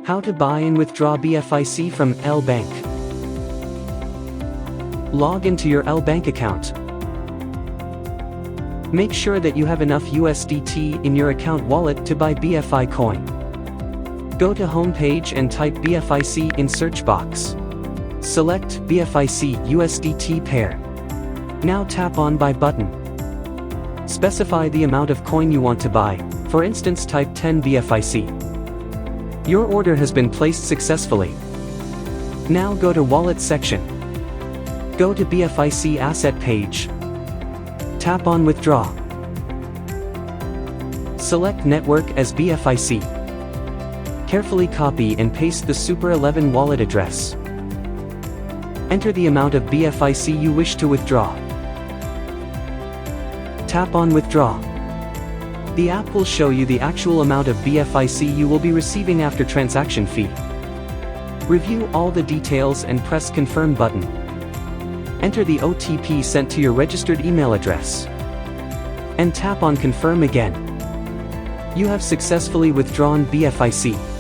How to buy and withdraw BFIC from LBank. Log into your LBank account. Make sure that you have enough USDT in your account wallet to buy BFICoin. Go to home page and type BFIC in search box. Select BFIC USDT pair. Now tap on Buy button. Specify the amount of coin you want to buy, for instance type 10 BFIC. Your order has been placed successfully. Now go to Wallet section. Go to BFIC Asset page. Tap on Withdraw. Select Network as BFIC. Carefully copy and paste the Super 11 wallet address. Enter the amount of BFIC you wish to withdraw. Tap on Withdraw. The app will show you the actual amount of BFIC you will be receiving after transaction fee. Review all the details and press Confirm button. Enter the OTP sent to your registered email address. And tap on Confirm again. You have successfully withdrawn BFIC.